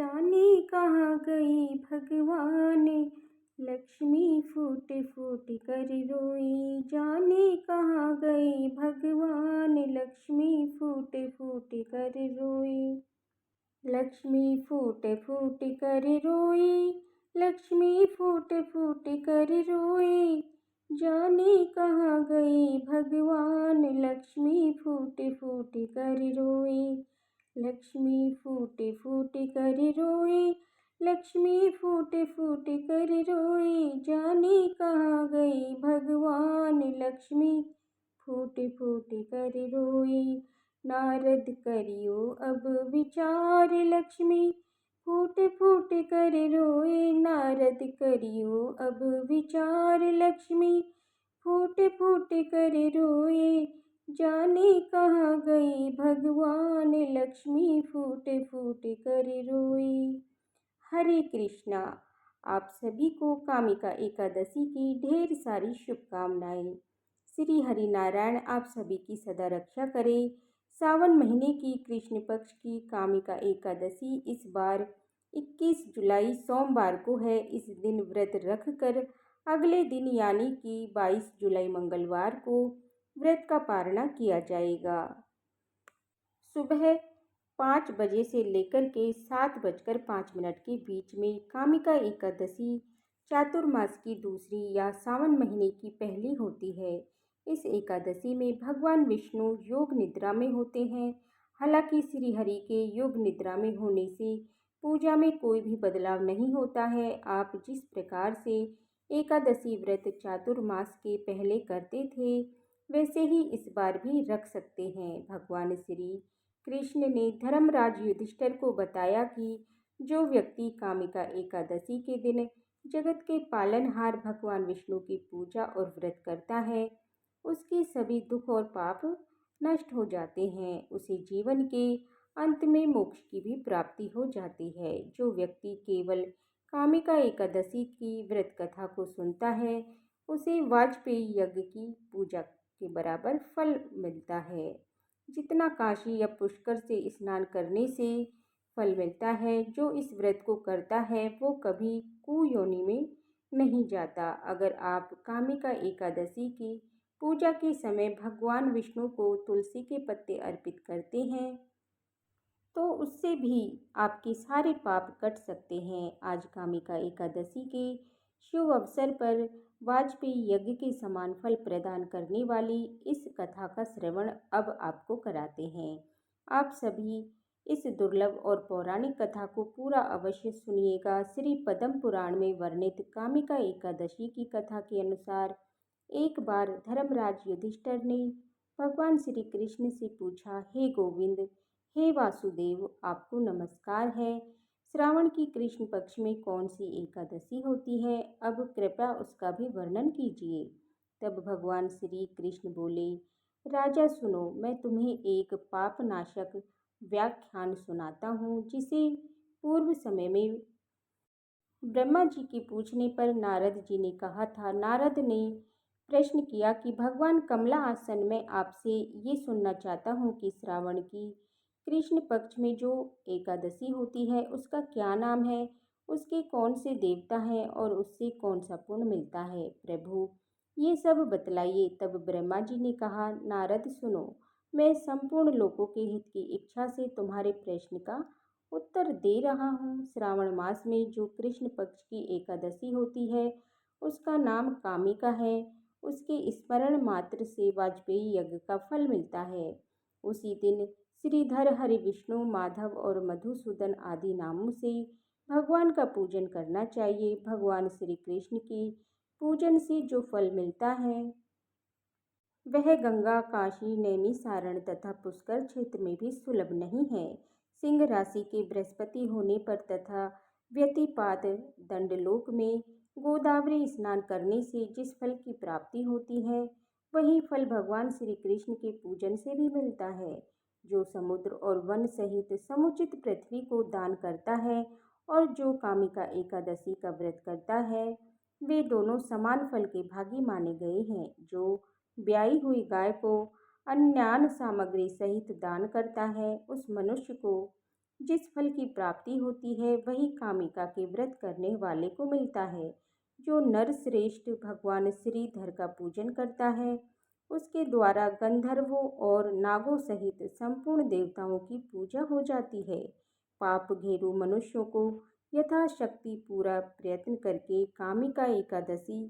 जाने कहाँ गई भगवान, लक्ष्मी फूट फूट कर रोई। जाने कहाँ गई भगवान, लक्ष्मी फूट फूट कर रोई। लक्ष्मी फूट फूट कर रोई, लक्ष्मी फूट फूट कर रोई। जाने कहाँ गई भगवान, लक्ष्मी फूट फूट कर रोई। लक्ष्मी फूट फूट कर रोई, लक्ष्मी फूट फूट कर रोई। जाने कहाँ गई भगवान, लक्ष्मी फूट फूट कर रोई। नारद करियो अब विचार, लक्ष्मी फूट फूट कर रोए। नारद करियो अब विचार, लक्ष्मी फूट फूट कर रोए। जाने कहाँ गई भगवान, लक्ष्मी फूट फूट कर रोई। हरे कृष्णा। आप सभी को कामिका एकादशी की ढेर सारी शुभकामनाएं। श्री हरिनारायण आप सभी की सदा रक्षा करे। सावन महीने की कृष्ण पक्ष की कामिका एकादशी इस बार 21 जुलाई सोमवार को है। इस दिन व्रत रखकर अगले दिन यानी कि 22 जुलाई मंगलवार को व्रत का पारणा किया जाएगा। सुबह 5 बजे से लेकर के 7:05 के बीच में कामिका एकादशी चातुर्मास की दूसरी या सावन महीने की पहली होती है। इस एकादशी में भगवान विष्णु योग निद्रा में होते हैं। हालांकि श्री हरि के योग निद्रा में होने से पूजा में कोई भी बदलाव नहीं होता है। आप जिस प्रकार से एकादशी व्रत चातुर्मास के पहले करते थे वैसे ही इस बार भी रख सकते हैं। भगवान श्री कृष्ण ने धर्मराज युधिष्ठिर को बताया कि जो व्यक्ति कामिका एकादशी के दिन जगत के पालनहार भगवान विष्णु की पूजा और व्रत करता है उसके सभी दुख और पाप नष्ट हो जाते हैं। उसे जीवन के अंत में मोक्ष की भी प्राप्ति हो जाती है। जो व्यक्ति केवल कामिका एकादशी की व्रत कथा को सुनता है उसे वाजपेयी यज्ञ की पूजा के बराबर फल मिलता है। जितना काशी या पुष्कर से स्नान करने से फल मिलता है, जो इस व्रत को करता है वो कभी कुयोनि में नहीं जाता। अगर आप कामिका एकादशी की पूजा के समय भगवान विष्णु को तुलसी के पत्ते अर्पित करते हैं तो उससे भी आपके सारे पाप कट सकते हैं। आज कामिका एकादशी के शुभ अवसर पर वाजपेयी यज्ञ के समान फल प्रदान करने वाली इस कथा का श्रवण अब आपको कराते हैं। आप सभी इस दुर्लभ और पौराणिक कथा को पूरा अवश्य सुनिएगा। श्री पद्म पुराण में वर्णित कामिका एकादशी की कथा के अनुसार एक बार धर्मराज युधिष्ठिर ने भगवान श्री कृष्ण से पूछा, हे गोविंद, हे वासुदेव, आपको नमस्कार है। श्रावण की कृष्ण पक्ष में कौन सी एकादशी होती है? अब कृपया उसका भी वर्णन कीजिए। तब भगवान श्री कृष्ण बोले, राजा सुनो, मैं तुम्हें एक पापनाशक व्याख्यान सुनाता हूँ जिसे पूर्व समय में ब्रह्मा जी के पूछने पर नारद जी ने कहा था। नारद ने प्रश्न किया कि भगवान कमला आसन में आपसे ये सुनना चाहता हूँ कि श्रावण की कृष्ण पक्ष में जो एकादशी होती है उसका क्या नाम है, उसके कौन से देवता हैं और उससे कौन सा पुण्य मिलता है। प्रभु ये सब बतलाइए। तब ब्रह्मा जी ने कहा, नारद सुनो, मैं संपूर्ण लोगों के हित की इच्छा से तुम्हारे प्रश्न का उत्तर दे रहा हूँ। श्रावण मास में जो कृष्ण पक्ष की एकादशी होती है उसका नाम कामिका है। उसके स्मरण मात्र से वाजपेयी यज्ञ का फल मिलता है। उसी दिन श्रीधर, हरि, विष्णु, माधव और मधुसूदन आदि नामों से भगवान का पूजन करना चाहिए। भगवान श्री कृष्ण की पूजन से जो फल मिलता है वह गंगा, काशी, नैमिसारण तथा पुष्कर क्षेत्र में भी सुलभ नहीं है। सिंह राशि के बृहस्पति होने पर तथा व्यतिपात दंडलोक में गोदावरी स्नान करने से जिस फल की प्राप्ति होती है वही फल भगवान श्री कृष्ण के पूजन से भी मिलता है। जो समुद्र और वन सहित समुचित पृथ्वी को दान करता है और जो कामिका एकादशी का व्रत करता है वे दोनों समान फल के भागी माने गए हैं। जो ब्याई हुई गाय को अन्यान सामग्री सहित दान करता है उस मनुष्य को जिस फल की प्राप्ति होती है वही कामिका के व्रत करने वाले को मिलता है। जो नर श्रेष्ठ भगवान श्रीधर का पूजन करता है उसके द्वारा गंधर्वों और नागों सहित संपूर्ण देवताओं की पूजा हो जाती है। पाप घेरु मनुष्यों को यथाशक्ति पूरा प्रयत्न करके कामिका एकादशी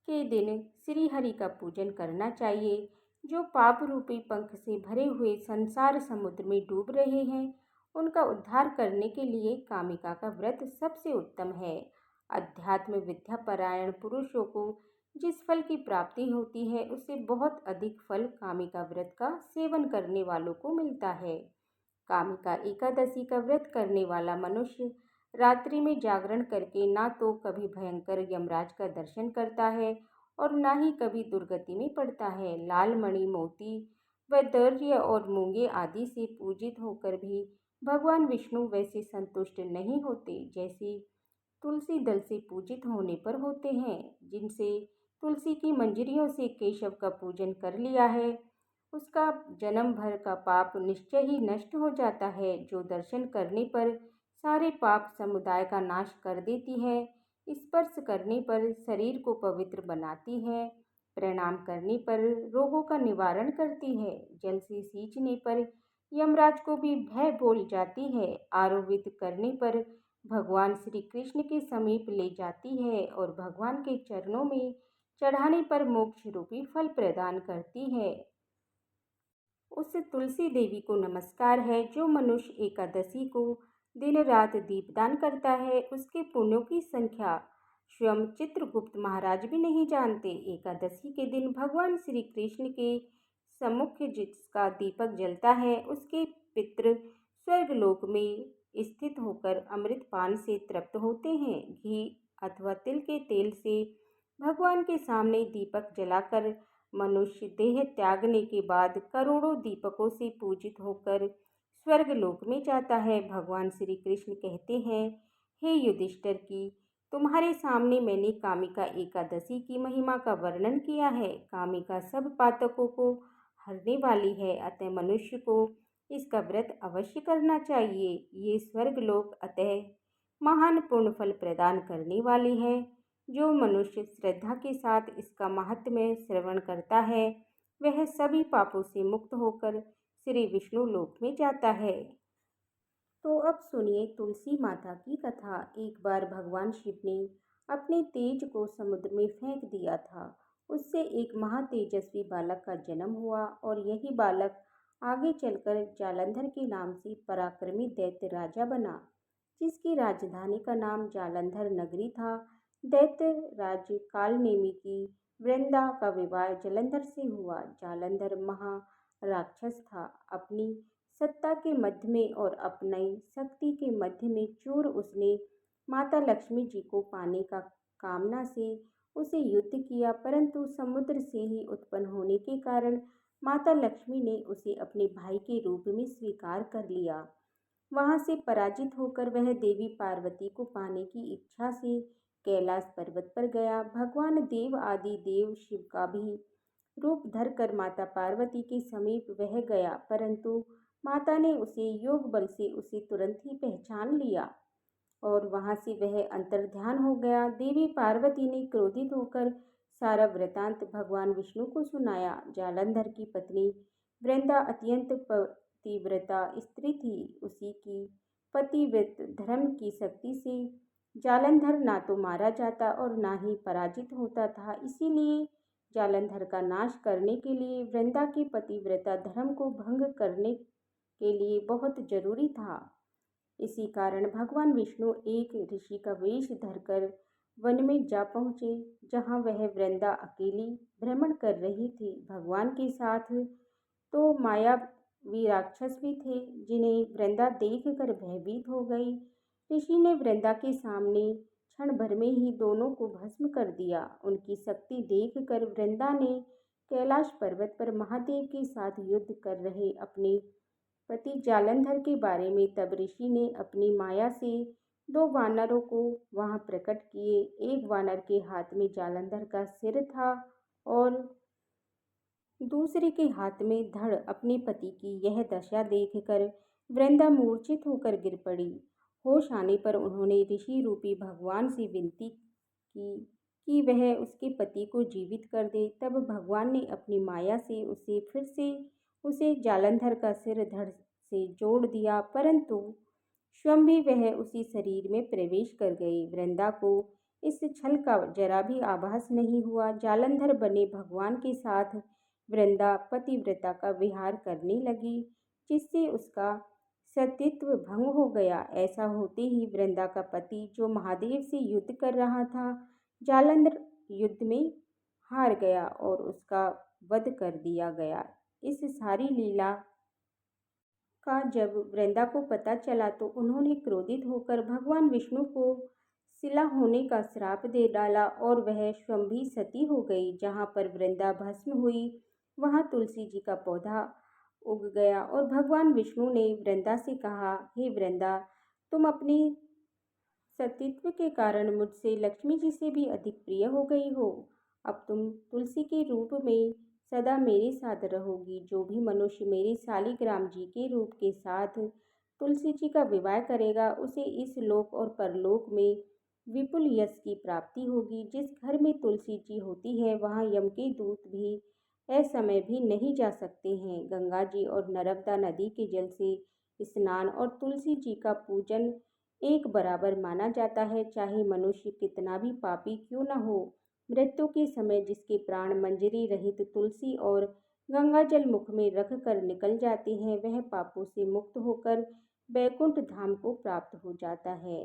के दिन श्री हरि का पूजन करना चाहिए। जो पाप रूपी पंख से भरे हुए संसार समुद्र में डूब रहे हैं उनका उद्धार करने के लिए कामिका का व्रत सबसे उत्तम है। अध्यात्म विद्या परायण पुरुषों को जिस फल की प्राप्ति होती है उससे बहुत अधिक फल कामिका व्रत का सेवन करने वालों को मिलता है। कामिका एकादशी का व्रत करने वाला मनुष्य रात्रि में जागरण करके ना तो कभी भयंकर यमराज का दर्शन करता है और ना ही कभी दुर्गति में पड़ता है। लाल मणि मोती व दैर्य और मूंगे आदि से पूजित होकर भी भगवान विष्णु वैसे संतुष्ट नहीं होते जैसे तुलसी दल से पूजित होने पर होते हैं। जिनसे तुलसी की मंजरियों से केशव का पूजन कर लिया है उसका जन्म भर का पाप निश्चय ही नष्ट हो जाता है। जो दर्शन करने पर सारे पाप समुदाय का नाश कर देती है, स्पर्श करने पर शरीर को पवित्र बनाती है, प्रणाम करने पर रोगों का निवारण करती है, जल से सींचने पर यमराज को भी भय बोल जाती है, आरोपित करने पर भगवान श्री कृष्ण के समीप ले जाती है और भगवान के चरणों में चढ़ाने पर मोक्ष रूपी फल प्रदान करती है। उस तुलसी देवी को नमस्कार है। जो मनुष्य एकादशी को दिन रात दीपदान करता है उसके पुण्यों की संख्या स्वयं चित्रगुप्त महाराज भी नहीं जानते। एकादशी के दिन भगवान श्री कृष्ण के सम्मुख जिसका दीपक जलता है उसके पितृ स्वर्गलोक में स्थित होकर अमृत पान से तृप्त होते हैं। घी अथवा तिल के तेल से भगवान के सामने दीपक जलाकर मनुष्य देह त्यागने के बाद करोड़ों दीपकों से पूजित होकर स्वर्गलोक में जाता है। भगवान श्री कृष्ण कहते हैं, हे युधिष्ठिर की तुम्हारे सामने मैंने कामिका एकादशी की महिमा का वर्णन किया है। कामिका सब पातकों को हरने वाली है, अतः मनुष्य को इसका व्रत अवश्य करना चाहिए। ये स्वर्गलोक अतः महान पुण्य फल प्रदान करने वाली है। जो मनुष्य श्रद्धा के साथ इसका महात्म्य श्रवण करता है वह सभी पापों से मुक्त होकर श्री विष्णु लोक में जाता है। तो अब सुनिए तुलसी माता की कथा। एक बार भगवान शिव ने अपने तेज को समुद्र में फेंक दिया था। उससे एक महातेजस्वी बालक का जन्म हुआ और यही बालक आगे चलकर जालंधर के नाम से पराक्रमी दैत्य राजा बना, जिसकी राजधानी का नाम जालंधर नगरी था। दैत्य राज कालनेमी की वृंदा का विवाह जालंधर से हुआ। जालंधर महा राक्षस था। अपनी सत्ता के मध्य में और अपनी शक्ति के मध्य में चूर उसने माता लक्ष्मी जी को पाने का कामना से उसे युद्ध किया, परंतु समुद्र से ही उत्पन्न होने के कारण माता लक्ष्मी ने उसे अपने भाई के रूप में स्वीकार कर लिया। वहां से पराजित होकर वह देवी पार्वती को पाने की इच्छा से कैलाश पर्वत पर गया। भगवान देव आदि देव शिव का भी रूप धरकर माता पार्वती के समीप वह गया, परंतु माता ने उसे योग बल से उसे तुरंत ही पहचान लिया और वहां से वह अंतर्ध्यान हो गया। देवी पार्वती ने क्रोधित होकर सारा वृतांत भगवान विष्णु को सुनाया। जालंधर की पत्नी वृंदा अत्यंत पतिव्रता स्त्री थी। उसी की पतिव्रत धर्म की शक्ति से जालंधर ना तो मारा जाता और ना ही पराजित होता था। इसीलिए जालंधर का नाश करने के लिए वृंदा के पतिव्रता धर्म को भंग करने के लिए बहुत जरूरी था। इसी कारण भगवान विष्णु एक ऋषि का वेश धरकर वन में जा पहुँचे, जहाँ वह वृंदा अकेली भ्रमण कर रही थी। भगवान के साथ तो मायावी राक्षस भी थे, जिन्हें वृंदा देखकर भयभीत हो गई। ऋषि ने वृंदा के सामने क्षण भर में ही दोनों को भस्म कर दिया। उनकी शक्ति देखकर वृंदा ने कैलाश पर्वत पर महादेव के साथ युद्ध कर रहे अपने पति जालंधर के बारे में तब ऋषि ने अपनी माया से दो वानरों को वहां प्रकट किए। एक वानर के हाथ में जालंधर का सिर था और दूसरे के हाथ में धड़। अपने पति की यह दशा देखकर वृंदा मूर्छित होकर गिर पड़ी। होश आने पर उन्होंने ऋषि रूपी भगवान से विनती की कि वह उसके पति को जीवित कर दे। तब भगवान ने अपनी माया से फिर से उसे जालंधर का सिर धड़ से जोड़ दिया, परंतु स्वयं भी वह उसी शरीर में प्रवेश कर गए। वृंदा को इस छल का जरा भी आभास नहीं हुआ। जालंधर बने भगवान के साथ वृंदा पतिव्रता का विहार करने लगी, जिससे उसका सतीत्व भंग हो गया। ऐसा होते ही वृंदा का पति, जो महादेव से युद्ध कर रहा था, जालंधर युद्ध में हार गया और उसका वध कर दिया गया। इस सारी लीला का जब वृंदा को पता चला तो उन्होंने क्रोधित होकर भगवान विष्णु को शिला होने का श्राप दे डाला और वह स्वयं भी सती हो गई। जहाँ पर वृंदा भस्म हुई वहाँ तुलसी जी का पौधा उग गया और भगवान विष्णु ने वृंदा से कहा, हे वृंदा, तुम अपनी सतीत्व के कारण मुझसे लक्ष्मी जी से भी अधिक प्रिय हो गई हो। अब तुम तुलसी के रूप में सदा मेरे साथ रहोगी। जो भी मनुष्य मेरे शालिग्राम जी के रूप के साथ तुलसी जी का विवाह करेगा, उसे इस लोक और परलोक में विपुल यश की प्राप्ति होगी। जिस घर में तुलसी जी होती है वहाँ यम के दूत भी असमय भी नहीं जा सकते हैं। गंगा जी और नर्मदा नदी के जल से स्नान और तुलसी जी का पूजन एक बराबर माना जाता है, चाहे मनुष्य कितना भी पापी क्यों न हो। मृत्यु के समय जिसके प्राण मंजरी रहित तुलसी और गंगा जल मुख में रख कर निकल जाते हैं, वह पापों से मुक्त होकर बैकुंठ धाम को प्राप्त हो जाता है।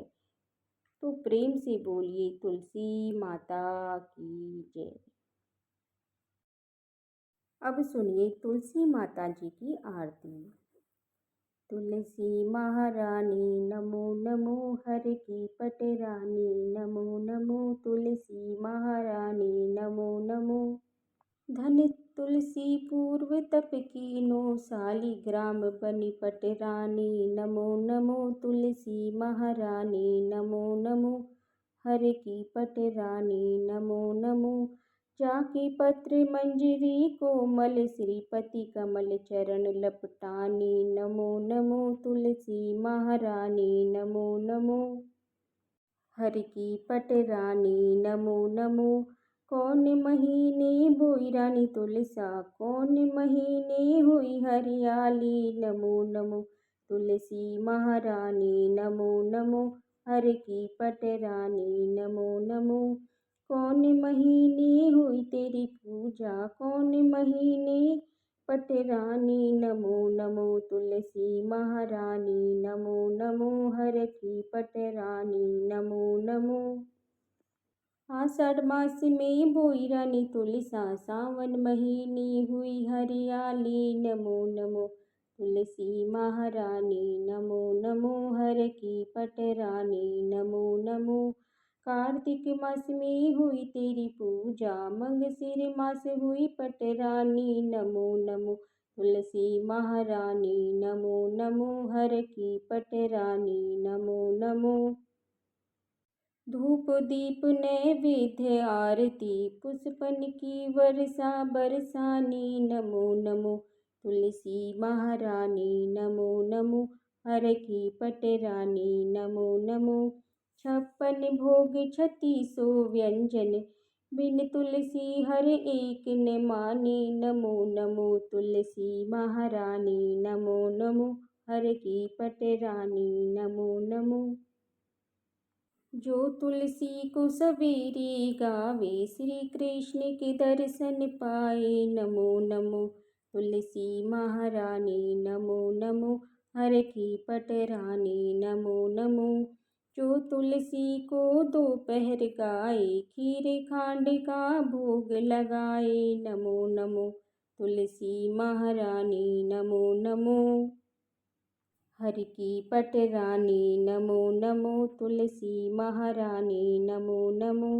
तो प्रेम से बोलिए तुलसी माता की जय। अब सुनिए तुलसी माता जी की आरती। तुलसी महारानी नमो नमो, हर की पटरानी नमो नमो, तुलसी महारानी नमो नमो। धन तुलसी पूर्व तप कीनो, शालिग्राम बनी पटरानी नमो नमो, तुलसी महारानी नमो नमो, हर की पटरानी नमो नमो। जाके पत्र मंजरी कोमल, श्रीपति कमल चरण लपटानी नमो नमो, तुलसी महारानी नमो नमो, हर की पटरानी नमो नमो। कौन महीने बोई रानी तुलसा, कौन महीने हुई हरियाली नमो नमो, तुलसी महारानी नमो नमो, हर की पटरानी नमो नमो। कौन महीने हुई तेरी पूजा, कौन महीने पटरानी नमो नमो, तुलसी महारानी नमो नमो, हर की पटरानी नमो नमो। आषाढ़ मास में बोई रानी तुलसा, सावन महीने हुई हरियाली नमो नमो, तुलसी महारानी नमो नमो, हर की पटरानी नमो नमो। कार्तिक मास में हुई तेरी पूजा, मंगशिर मास हुई पटरानी नमो नमो, तुलसी महारानी नमो नमो, हर की पटरानी नमो नमो। धूप दीप नैवेद्य आरती, पुष्पन की वर्षा बरसानी नमो नमो, तुलसी महारानी नमो नमो, हर की पटरानी नमो नमो। 56 भोग 3600 व्यंजन, बिन तुलसी हर एक न मानी नमो नमो, तुलसी महारानी नमो नमो, हर की पटरानी नमो नमो। जो तुलसी को सवेरे गावे, श्री कृष्ण के दर्शन पाए नमो नमो, तुलसी महारानी नमो नमो, हर की पटरानी नमो नमो। जो तुलसी को दोपहर गाए, खीर खांड का भोग लगाए नमो नमो, तुलसी महारानी नमो नमो, हर की पटरानी नमो नमो, तुलसी महारानी नमो नमो।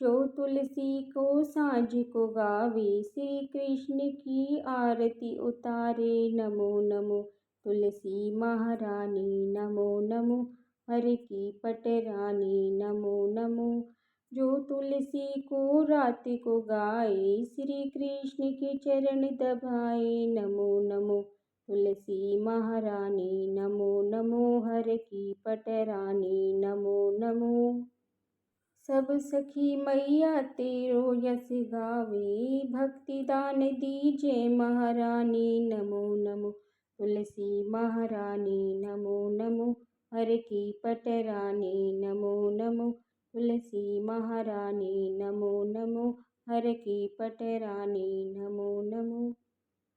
जो तुलसी को सांझ को गावे, श्री कृष्ण की आरती उतारे नमो नमो, तुलसी महारानी नमो नमो, हर की पटरानी नमो नमो। जो तुलसी को रात को गाए, श्री कृष्ण के चरण दबाए नमो नमो, तुलसी महारानी नमो नमो, हर की पटरानी नमो नमो। सब सखी मैया तेरो यश गावे, भक्ति दान दीजे महारानी नमो नमो। तुलसी महारानी नमो नमो, हर की पटरानी नमो नमो। तुलसी महारानी नमो नमो, हर की पटरानी नमो नमो।